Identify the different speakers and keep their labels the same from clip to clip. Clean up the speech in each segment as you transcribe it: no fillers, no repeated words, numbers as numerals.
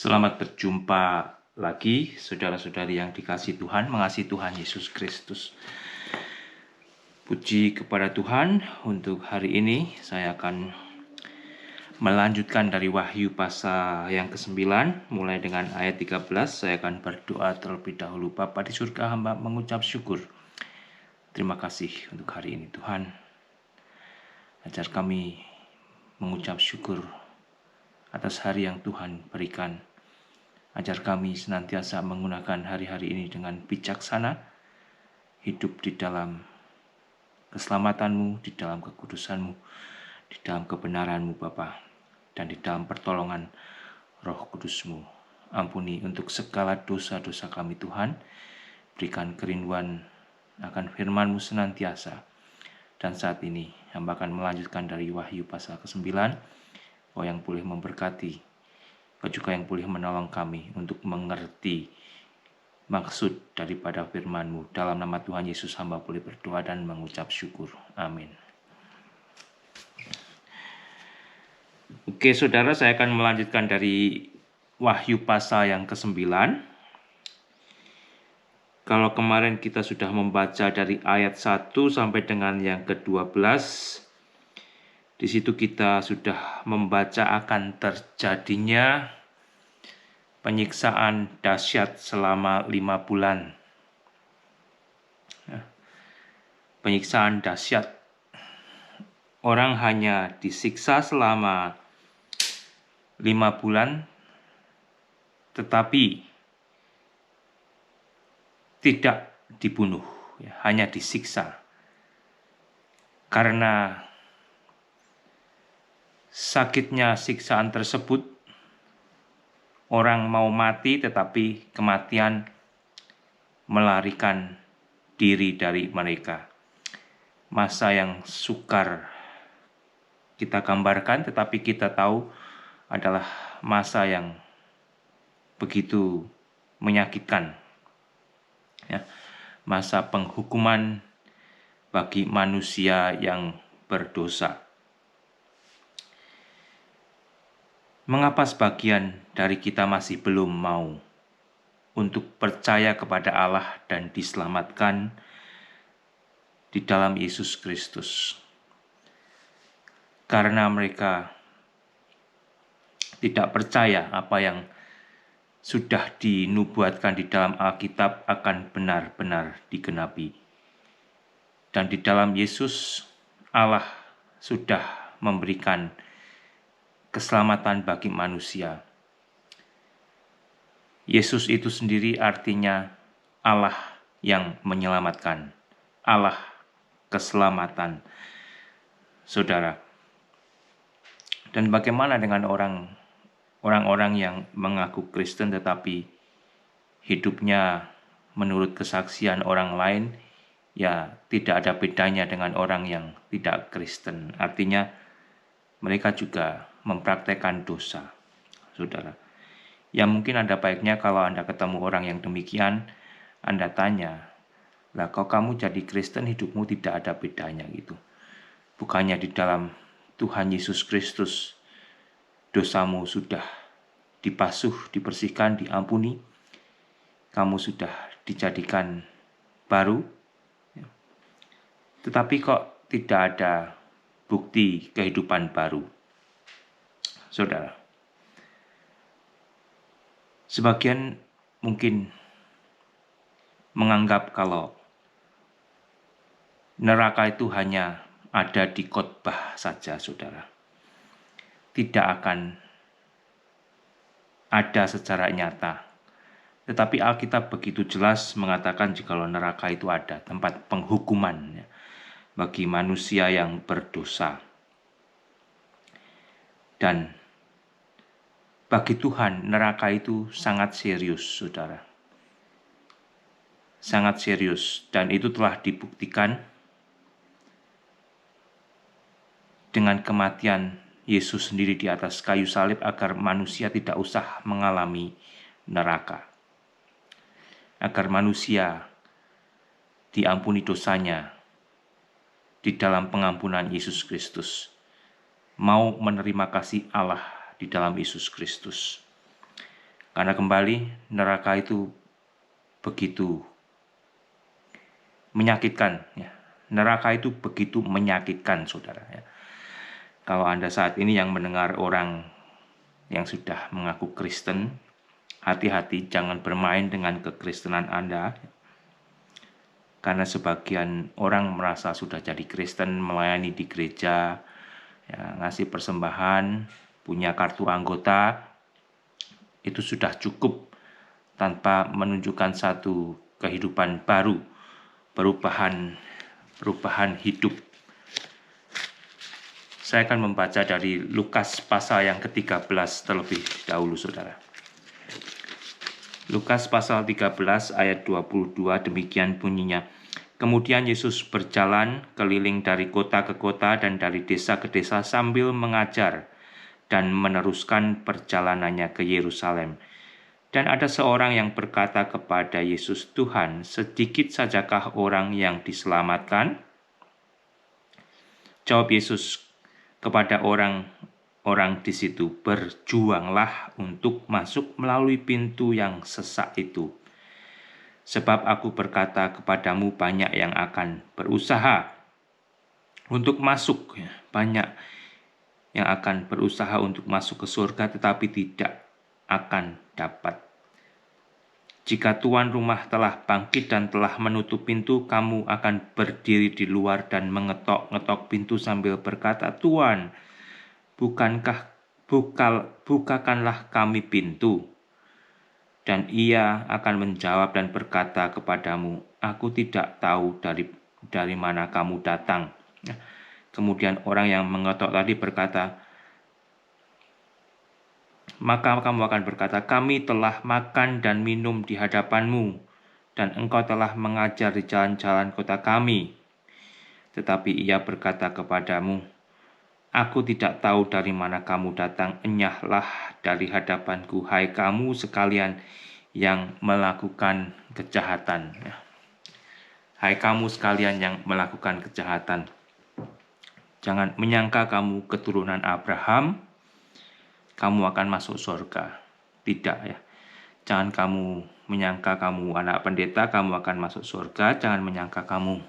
Speaker 1: Selamat berjumpa lagi, saudara-saudari yang dikasihi Tuhan, mengasihi Tuhan Yesus Kristus. Puji kepada Tuhan, untuk hari ini saya akan melanjutkan dari Wahyu pasal yang ke-9, mulai dengan ayat 13. Saya akan berdoa terlebih dahulu. Bapa di surga, hamba mengucap syukur. Terima kasih untuk hari ini Tuhan. Ajar kami mengucap syukur atas hari yang Tuhan berikan. Ajar kami senantiasa menggunakan hari-hari ini dengan bijaksana, hidup di dalam keselamatan-Mu, di dalam kekudusan-Mu, di dalam kebenaran-Mu Bapa, dan di dalam pertolongan Roh Kudus-Mu. Ampuni untuk segala dosa-dosa kami Tuhan, berikan kerinduan akan firman-Mu senantiasa. Dan saat ini hamba akan melanjutkan dari Wahyu pasal ke-9, yang boleh memberkati, Kau juga yang boleh menolong kami untuk mengerti maksud daripada firman-Mu. Dalam nama Tuhan Yesus hamba boleh berdoa dan mengucap syukur. Amin. Oke saudara, saya akan melanjutkan dari Wahyu pasal yang ke-9. Kalau kemarin kita sudah membaca dari ayat 1 sampai dengan yang ke-12, di situ kita sudah membaca akan terjadinya penyiksaan dahsyat selama 5 bulan. Penyiksaan dahsyat. Orang hanya disiksa selama 5 bulan, tetapi tidak dibunuh, hanya disiksa. Karena sakitnya siksaan tersebut, orang mau mati tetapi kematian melarikan diri dari mereka. Masa yang sukar kita gambarkan, tetapi kita tahu adalah masa yang begitu menyakitkan. Masa penghukuman bagi manusia yang berdosa. Mengapa sebagian dari kita masih belum mau untuk percaya kepada Allah dan diselamatkan di dalam Yesus Kristus? Karena mereka tidak percaya apa yang sudah dinubuatkan di dalam Alkitab akan benar-benar digenapi. Dan di dalam Yesus, Allah sudah memberikan keselamatan bagi manusia. Yesus itu sendiri artinya Allah yang menyelamatkan, Allah keselamatan, saudara. Dan bagaimana dengan orang-orang yang mengaku Kristen tetapi hidupnya menurut kesaksian orang lain, ya tidak ada bedanya dengan orang yang tidak Kristen. Artinya mereka juga mempraktekkan dosa, saudara. Ya mungkin ada baiknya kalau Anda ketemu orang yang demikian, Anda tanya, lah kalau kamu jadi Kristen hidupmu tidak ada bedanya gitu. Bukannya di dalam Tuhan Yesus Kristus dosamu sudah dibasuh, dibersihkan, diampuni, kamu sudah dijadikan baru, tetapi kok tidak ada bukti kehidupan baru. Saudara, sebagian mungkin menganggap kalau neraka itu hanya ada di khotbah saja, saudara. Tidak akan ada secara nyata. Tetapi Alkitab begitu jelas mengatakan jikalau neraka itu ada, tempat penghukuman bagi manusia yang berdosa. Dan bagi Tuhan, neraka itu sangat serius, saudara. Sangat serius, dan itu telah dibuktikan dengan kematian Yesus sendiri di atas kayu salib agar manusia tidak usah mengalami neraka. Agar manusia diampuni dosanya di dalam pengampunan Yesus Kristus. Mau menerima kasih Allah di dalam Yesus Kristus. Karena kembali neraka itu begitu menyakitkan. Ya. Neraka itu begitu menyakitkan, saudara. Ya. Kalau Anda saat ini yang mendengar orang yang sudah mengaku Kristen, hati-hati jangan bermain dengan kekristenan Anda. Karena sebagian orang merasa sudah jadi Kristen, melayani di gereja, ya, ngasih persembahan, punya kartu anggota, itu sudah cukup tanpa menunjukkan satu kehidupan baru, perubahan hidup. Saya akan membaca dari Lukas pasal yang ke-13 terlebih dahulu, saudara. Lukas pasal 13 ayat 22 demikian bunyinya. Kemudian Yesus berjalan keliling dari kota ke kota dan dari desa ke desa sambil mengajar dan meneruskan perjalanannya ke Yerusalem. Dan ada seorang yang berkata kepada Yesus, "Tuhan, sedikit sajakah orang yang diselamatkan?" Jawab Yesus kepada orang di situ, "Berjuanglah untuk masuk melalui pintu yang sesak itu. Sebab aku berkata kepadamu, banyak yang akan berusaha untuk masuk, banyak yang akan berusaha untuk masuk ke surga, tetapi tidak akan dapat. Jika tuan rumah telah bangkit dan telah menutup pintu, kamu akan berdiri di luar dan mengetok-ngetok pintu sambil berkata, 'Tuan, bukakanlah kami pintu.' Dan ia akan menjawab dan berkata kepadamu, 'Aku tidak tahu dari mana kamu datang.' Kemudian orang yang mengetok tadi berkata, maka kamu akan berkata, 'Kami telah makan dan minum di hadapanmu, dan engkau telah mengajar di jalan-jalan kota kami.' Tetapi ia berkata kepadamu, 'Aku tidak tahu dari mana kamu datang, enyahlah dari hadapanku, hai kamu sekalian yang melakukan kejahatan.' Hai kamu sekalian yang melakukan kejahatan, jangan menyangka kamu keturunan Abraham, kamu akan masuk surga. Tidak, ya. Jangan kamu menyangka kamu anak pendeta, kamu akan masuk surga. Jangan menyangka kamu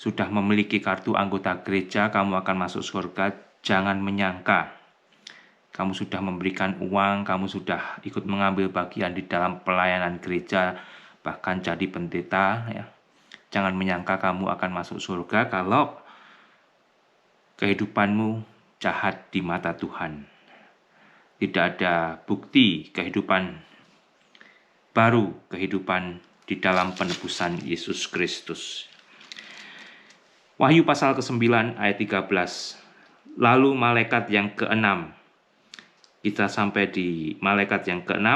Speaker 1: sudah memiliki kartu anggota gereja, kamu akan masuk surga. Jangan menyangka kamu sudah memberikan uang, kamu sudah ikut mengambil bagian di dalam pelayanan gereja, bahkan jadi pendeta. Ya. Jangan menyangka kamu akan masuk surga kalau kehidupanmu jahat di mata Tuhan. Tidak ada bukti kehidupan baru, kehidupan di dalam penebusan Yesus Kristus. Wahyu pasal ke-9 ayat 13. Lalu malaikat yang ke-6. Kita sampai di malaikat yang ke-6,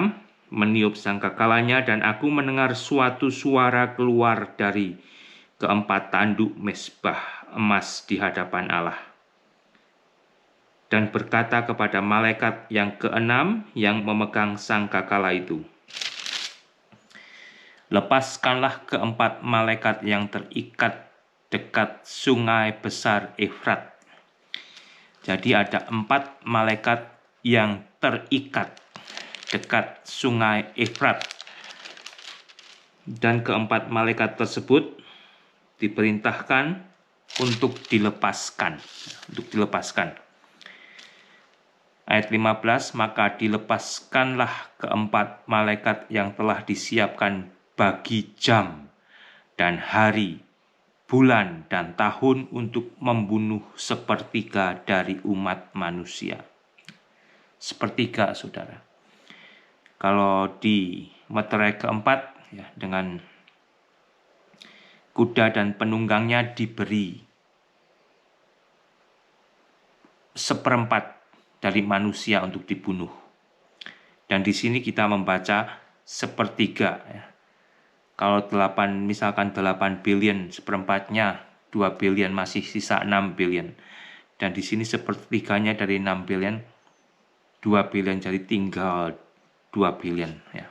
Speaker 1: meniup sangkakalanya dan aku mendengar suatu suara keluar dari keempat tanduk mezbah emas di hadapan Allah. Dan berkata kepada malaikat yang ke-6 yang memegang sangkakala itu, lepaskanlah keempat malaikat yang terikat dekat sungai besar Efrat. Jadi ada 4 malaikat yang terikat dekat sungai Efrat. Dan keempat malaikat tersebut diperintahkan untuk dilepaskan. Ayat 15, maka dilepaskanlah keempat malaikat yang telah disiapkan bagi jam dan hari, bulan dan tahun untuk membunuh sepertiga dari umat manusia. Sepertiga, saudara. Kalau di meterai keempat, ya, dengan kuda dan penunggangnya diberi 1/4 dari manusia untuk dibunuh. Dan di sini kita membaca sepertiga. Ya. Kalau misalkan 8 billion, 1/4-nya 2 billion, masih sisa 6 billion. Dan di sini sepertiganya dari 6 billion, 2 billion, jadi tinggal 2 billion. Ya.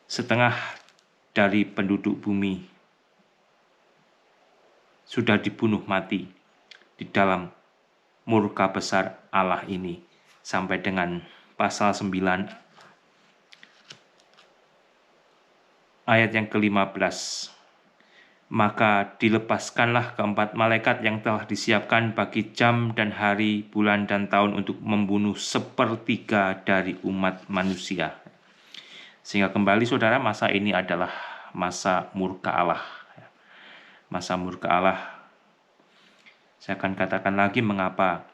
Speaker 1: Setengah dari penduduk bumi sudah dibunuh mati di dalam murka besar Allah ini sampai dengan pasal 9 ayat yang ke-15. Maka dilepaskanlah keempat malaikat yang telah disiapkan bagi jam dan hari, bulan dan tahun untuk membunuh sepertiga dari umat manusia. Sehingga kembali saudara, masa ini adalah masa murka Allah. Masa murka Allah. Saya akan katakan lagi mengapa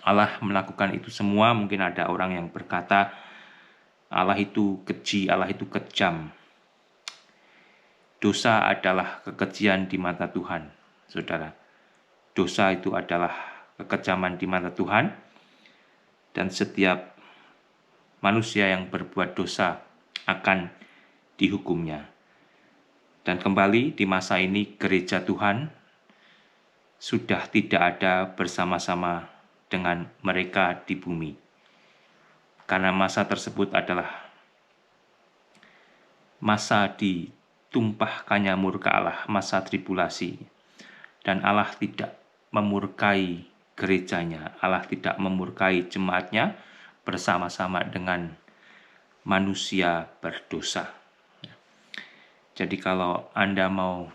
Speaker 1: Allah melakukan itu semua. Mungkin ada orang yang berkata Allah itu keji, Allah itu kejam. Dosa adalah kekejian di mata Tuhan, saudara. Dosa itu adalah kekejaman di mata Tuhan, dan setiap manusia yang berbuat dosa akan dihukumnya. Dan kembali di masa ini gereja Tuhan sudah tidak ada bersama-sama dengan mereka di bumi. Karena masa tersebut adalah masa ditumpahkannya murka Allah, masa tribulasi. Dan Allah tidak memurkai gerejanya, Allah tidak memurkai jemaatnya bersama-sama dengan manusia berdosa. Jadi kalau Anda mau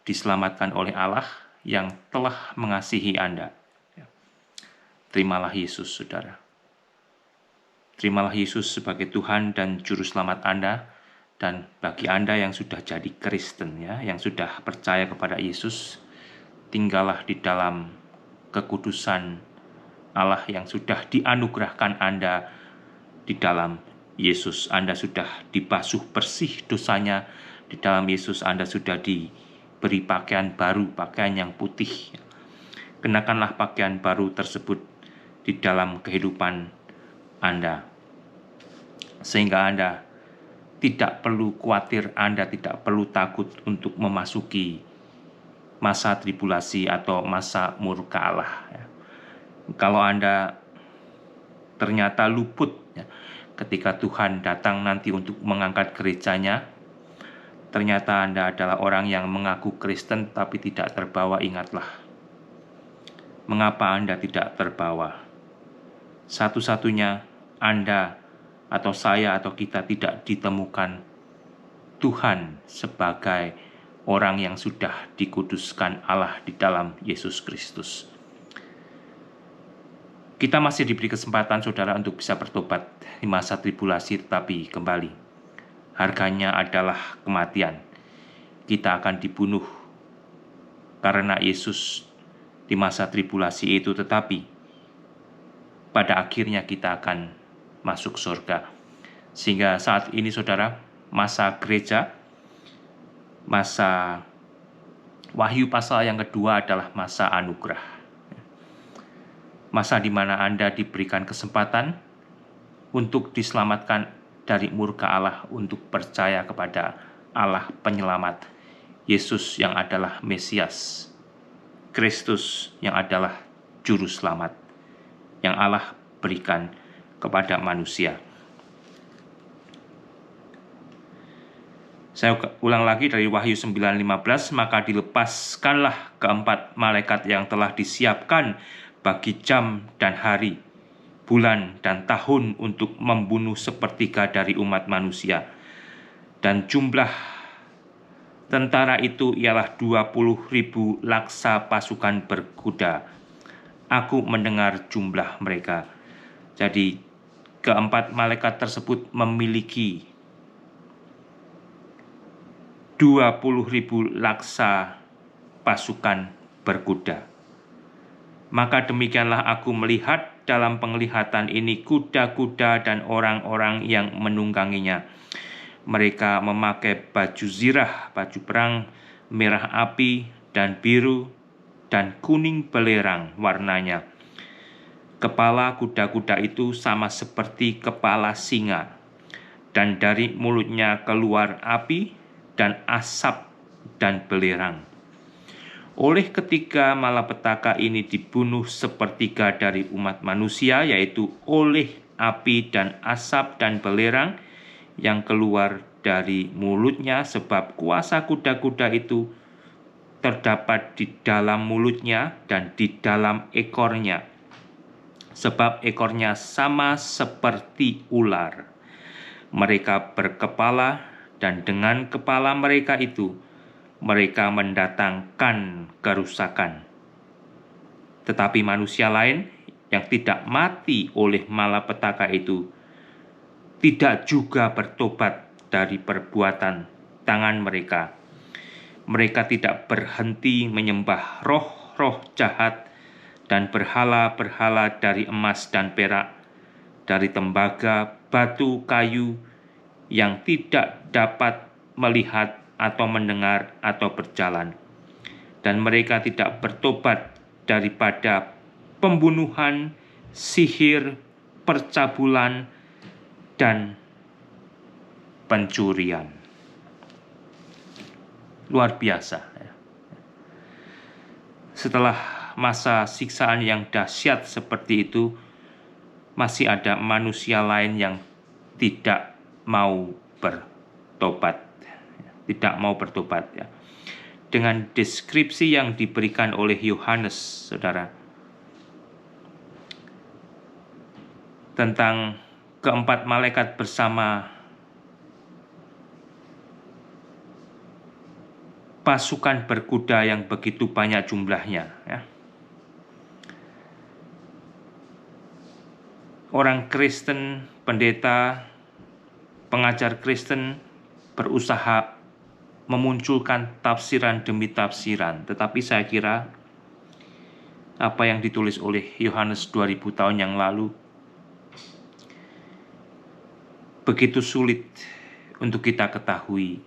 Speaker 1: diselamatkan oleh Allah yang telah mengasihi Anda, terimalah Yesus, saudara. Terimalah Yesus sebagai Tuhan dan Juru Selamat Anda. Dan bagi Anda yang sudah jadi Kristen, yang sudah percaya kepada Yesus, tinggallah di dalam kekudusan Allah yang sudah dianugerahkan Anda di dalam Yesus. Anda sudah dibasuh bersih dosanya di dalam Yesus. Anda sudah diberi pakaian baru, pakaian yang putih. Kenakanlah pakaian baru tersebut di dalam kehidupan Anda, sehingga Anda tidak perlu khawatir, Anda tidak perlu takut untuk memasuki masa tribulasi atau masa murka Allah. Kalau Anda ternyata luput ketika Tuhan datang nanti untuk mengangkat gerejanya, ternyata Anda adalah orang yang mengaku Kristen tapi tidak terbawa, ingatlah. Mengapa Anda tidak terbawa? Satu-satunya Anda atau saya atau kita tidak ditemukan Tuhan sebagai orang yang sudah dikuduskan Allah di dalam Yesus Kristus. Kita masih diberi kesempatan, saudara, untuk bisa bertobat di masa tribulasi, tetapi kembali, harganya adalah kematian. Kita akan dibunuh karena Yesus di masa tribulasi itu, tetapi pada akhirnya kita akan masuk surga. Sehingga saat ini, saudara, masa gereja, masa Wahyu pasal yang kedua adalah masa anugerah. Masa di mana Anda diberikan kesempatan untuk diselamatkan dari murka Allah, untuk percaya kepada Allah penyelamat, Yesus yang adalah Mesias, Kristus yang adalah Juru Selamat, yang Allah berikan kepada manusia. Saya ulang lagi dari Wahyu 9:15, maka dilepaskanlah keempat malaikat yang telah disiapkan bagi jam dan hari, bulan dan tahun untuk membunuh sepertiga dari umat manusia. Dan jumlah tentara itu ialah 20.000 laksa pasukan berkuda. Aku mendengar jumlah mereka. Jadi keempat malaikat tersebut memiliki 20.000 laksa pasukan berkuda. Maka demikianlah aku melihat dalam penglihatan ini kuda-kuda dan orang-orang yang menungganginya. Mereka memakai baju zirah, baju perang, merah api dan biru dan kuning belerang warnanya. Kepala kuda-kuda itu sama seperti kepala singa, dan dari mulutnya keluar api dan asap dan belerang. Oleh ketiga malapetaka ini dibunuh sepertiga dari umat manusia, yaitu oleh api dan asap dan belerang yang keluar dari mulutnya, sebab kuasa kuda-kuda itu terdapat di dalam mulutnya dan di dalam ekornya. sebab ekornya sama seperti ular. Mereka berkepala, dan dengan kepala mereka itu mereka mendatangkan kerusakan. Tetapi manusia lain yang tidak mati oleh malapetaka itu tidak juga bertobat dari perbuatan tangan mereka. Mereka tidak berhenti menyembah roh-roh jahat dan berhala-berhala dari emas dan perak, dari tembaga, batu, kayu, yang tidak dapat melihat atau mendengar atau berjalan. Dan mereka tidak bertobat daripada pembunuhan, sihir, percabulan, dan pencurian. Luar biasa. Setelah masa siksaan yang dahsyat seperti itu, masih ada manusia lain yang tidak mau bertobat. Tidak mau bertobat, ya. Dengan deskripsi yang diberikan oleh Yohanes, saudara, tentang keempat malaikat bersama pasukan berkuda yang begitu banyak jumlahnya, ya. Orang Kristen, pendeta, pengajar Kristen berusaha memunculkan tafsiran demi tafsiran, tetapi saya kira apa yang ditulis oleh Yohanes 2000 tahun yang lalu begitu sulit untuk kita ketahui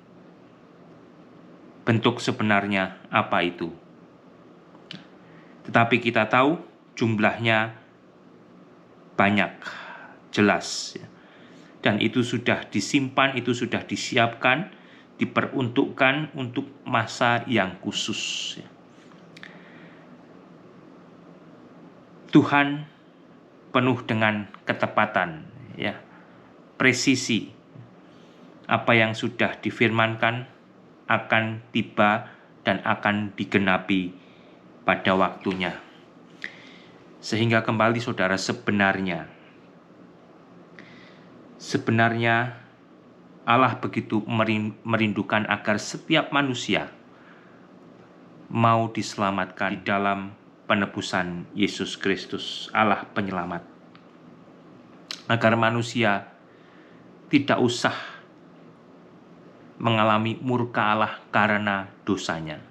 Speaker 1: bentuk sebenarnya apa itu. Tetapi kita tahu jumlahnya banyak, jelas, ya. Dan itu sudah disimpan, itu sudah disiapkan, diperuntukkan untuk masa yang khusus, ya. Tuhan penuh dengan ketepatan, ya, presisi. Apa yang sudah difirmankan akan tiba dan akan digenapi pada waktunya. Sehingga kembali saudara, sebenarnya Allah begitu merindukan agar setiap manusia mau diselamatkan di dalam penebusan Yesus Kristus, Allah penyelamat. Agar manusia tidak usah mengalami murka Allah karena dosanya.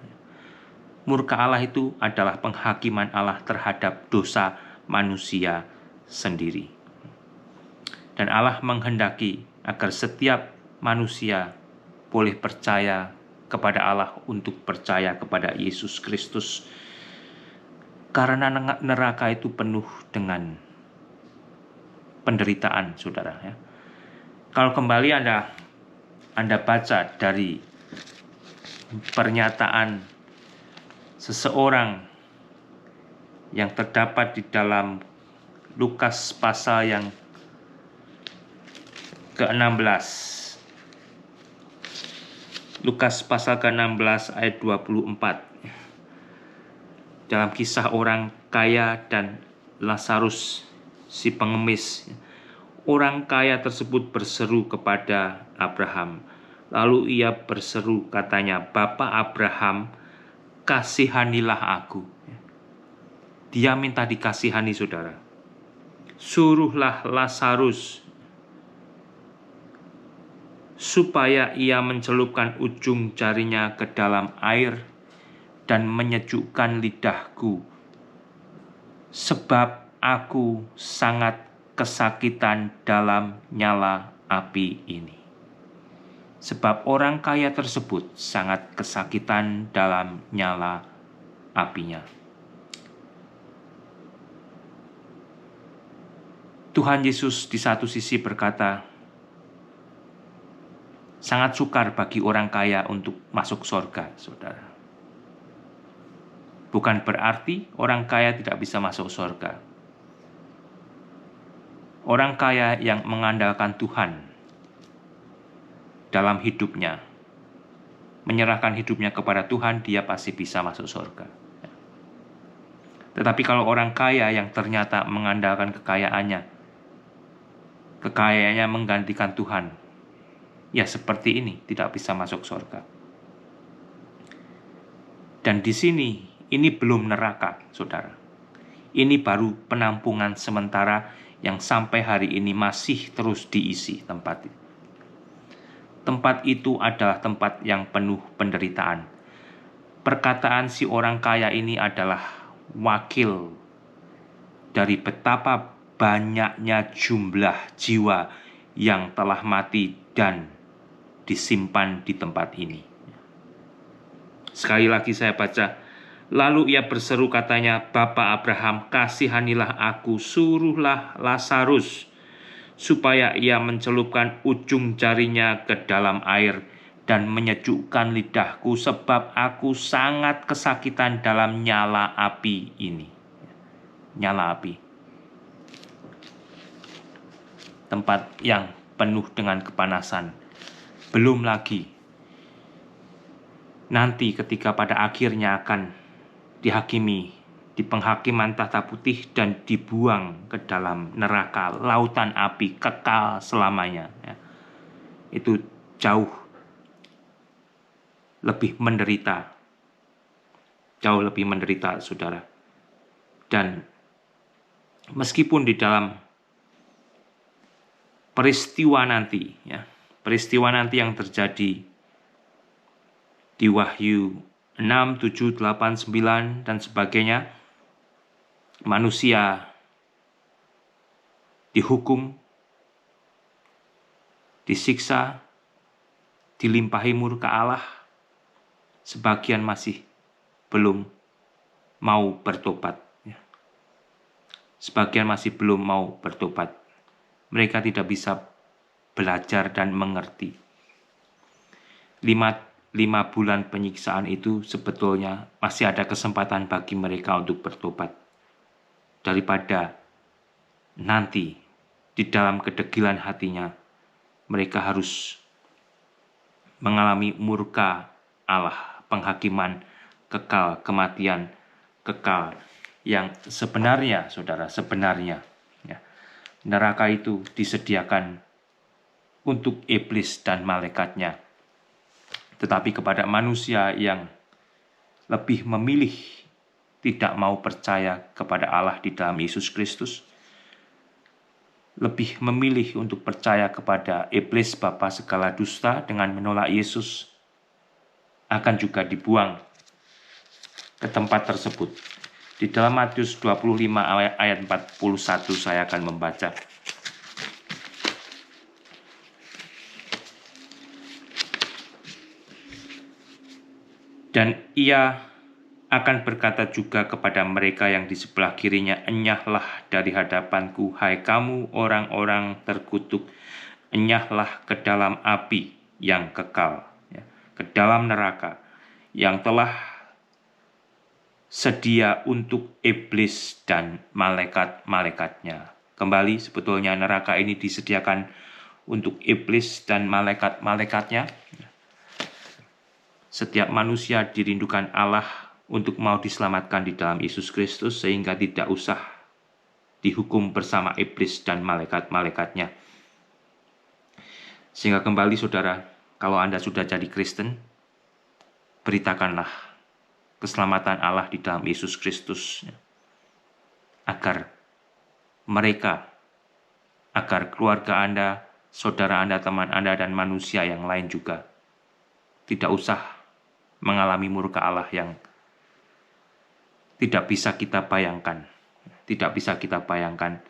Speaker 1: Murka Allah itu adalah penghakiman Allah terhadap dosa manusia sendiri. Dan Allah menghendaki agar setiap manusia boleh percaya kepada Allah untuk percaya kepada Yesus Kristus. Karena neraka itu penuh dengan penderitaan, saudara, ya. Kalau kembali Anda baca dari pernyataan seseorang yang terdapat di dalam Lukas pasal yang ke-16. Lukas pasal ke-16 ayat 24. Dalam kisah orang kaya dan Lazarus si pengemis, orang kaya tersebut berseru kepada Abraham. Lalu ia berseru, katanya, "Bapa Abraham, kasihanilah aku." Dia minta dikasihani, saudara. "Suruhlah Lazarus supaya ia mencelupkan ujung jarinya ke dalam air dan menyejukkan lidahku, sebab aku sangat kesakitan dalam nyala api ini." Sebab orang kaya tersebut sangat kesakitan dalam nyala apinya. Tuhan Yesus di satu sisi berkata, sangat sukar bagi orang kaya untuk masuk surga, saudara. Bukan berarti orang kaya tidak bisa masuk surga. Orang kaya yang mengandalkan Tuhan dalam hidupnya, menyerahkan hidupnya kepada Tuhan, dia pasti bisa masuk surga. Tetapi kalau orang kaya yang ternyata mengandalkan kekayaannya menggantikan Tuhan, ya seperti ini tidak bisa masuk surga. Dan di sini, ini belum neraka, saudara. Ini baru penampungan sementara yang sampai hari ini masih terus diisi tempat itu. Tempat itu adalah tempat yang penuh penderitaan. Perkataan si orang kaya ini adalah wakil dari betapa banyaknya jumlah jiwa yang telah mati dan disimpan di tempat ini. Sekali lagi saya baca, lalu ia berseru katanya, Bapa Abraham, kasihanilah aku, suruhlah Lazarus, supaya ia mencelupkan ujung jarinya ke dalam air dan menyejukkan lidahku, sebab aku sangat kesakitan dalam nyala api ini. Nyala api. Tempat yang penuh dengan kepanasan. Belum lagi nanti ketika pada akhirnya akan dihakimi di penghakiman tahta putih dan dibuang ke dalam neraka, lautan api kekal selamanya. Itu jauh lebih menderita. Jauh lebih menderita, saudara. Dan meskipun di dalam peristiwa nanti yang terjadi di Wahyu 6, 7, 8, 9, dan sebagainya, manusia dihukum, disiksa, dilimpahi murka Allah, sebagian masih belum mau bertobat. Sebagian masih belum mau bertobat. Mereka tidak bisa belajar dan mengerti. 5 bulan penyiksaan itu sebetulnya masih ada kesempatan bagi mereka untuk bertobat. Daripada nanti di dalam kedegilan hatinya mereka harus mengalami murka Allah, penghakiman kekal, kematian kekal yang sebenarnya, saudara, neraka itu disediakan untuk iblis dan malaikatnya. Tetapi kepada manusia yang lebih memilih tidak mau percaya kepada Allah di dalam Yesus Kristus, lebih memilih untuk percaya kepada iblis bapa segala dusta dengan menolak Yesus, akan juga dibuang ke tempat tersebut. Di dalam Matius 25 ayat 41 saya akan membaca. Dan ia akan berkata juga kepada mereka yang di sebelah kirinya, enyahlah dari hadapanku, hai kamu orang-orang terkutuk, enyahlah ke dalam api yang kekal, ke dalam neraka yang telah sedia untuk iblis dan malaikat-malaikatnya. Kembali, sebetulnya neraka ini disediakan untuk iblis dan malaikat-malaikatnya. Setiap manusia dirindukan Allah untuk mau diselamatkan di dalam Yesus Kristus, sehingga tidak usah dihukum bersama iblis dan malaikat-malaikatnya. Sehingga kembali, saudara, kalau Anda sudah jadi Kristen, beritakanlah keselamatan Allah di dalam Yesus Kristus, agar keluarga Anda, saudara Anda, teman Anda, dan manusia yang lain juga tidak usah mengalami murka Allah yang tidak bisa kita bayangkan. Tidak bisa kita bayangkan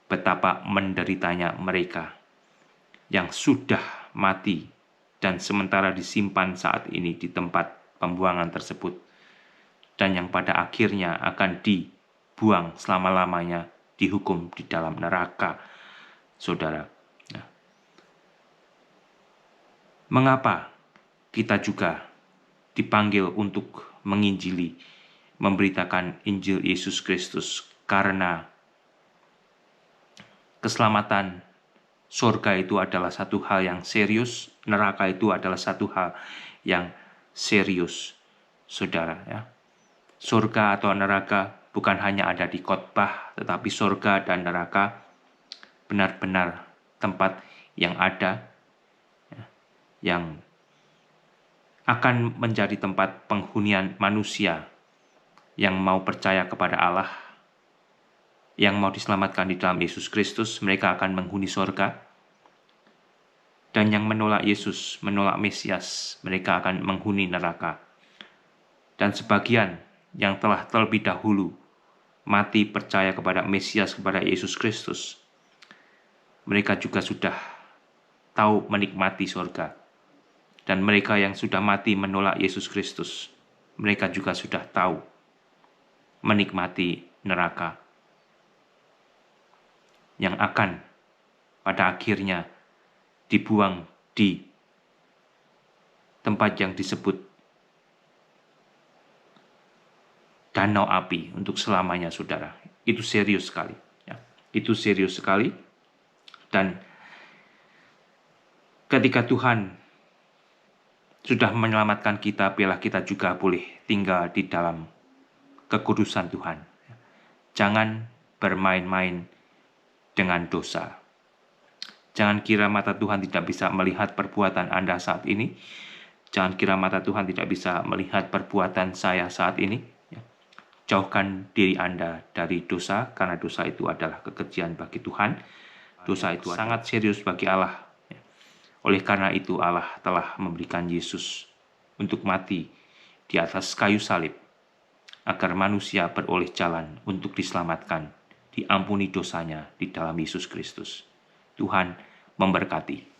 Speaker 1: betapa menderitanya mereka yang sudah mati dan sementara disimpan saat ini di tempat pembuangan tersebut, dan yang pada akhirnya akan dibuang selama-lamanya, dihukum di dalam neraka, saudara. Mengapa kita juga dipanggil untuk menginjili, memberitakan Injil Yesus Kristus? Karena keselamatan surga itu adalah satu hal yang serius, neraka itu adalah satu hal yang serius, saudara. Surga atau neraka bukan hanya ada di khotbah, tetapi surga dan neraka benar-benar tempat yang ada, yang akan menjadi tempat penghunian manusia yang mau percaya kepada Allah, yang mau diselamatkan di dalam Yesus Kristus. Mereka akan menghuni surga. Dan yang menolak Yesus, menolak Mesias, mereka akan menghuni neraka. Dan sebagian yang telah terlebih dahulu mati percaya kepada Mesias, kepada Yesus Kristus, mereka juga sudah tahu menikmati surga. Dan mereka yang sudah mati menolak Yesus Kristus, mereka juga sudah tahu menikmati neraka, yang akan pada akhirnya dibuang di tempat yang disebut danau api untuk selamanya, saudara. Itu serius sekali. Ya. Itu serius sekali. Dan ketika Tuhan sudah menyelamatkan kita, biarlah kita juga boleh tinggal di dalam kekudusan Tuhan. Jangan bermain-main dengan dosa. Jangan kira mata Tuhan tidak bisa melihat perbuatan Anda saat ini. Jangan kira mata Tuhan tidak bisa melihat perbuatan saya saat ini. Jauhkan diri Anda dari dosa, karena dosa itu adalah kekejian bagi Tuhan. Dosa itu sangat serius bagi Allah. Oleh karena itu Allah telah memberikan Yesus untuk mati di atas kayu salib, agar manusia beroleh jalan untuk diselamatkan, diampuni dosanya di dalam Yesus Kristus. Tuhan memberkati.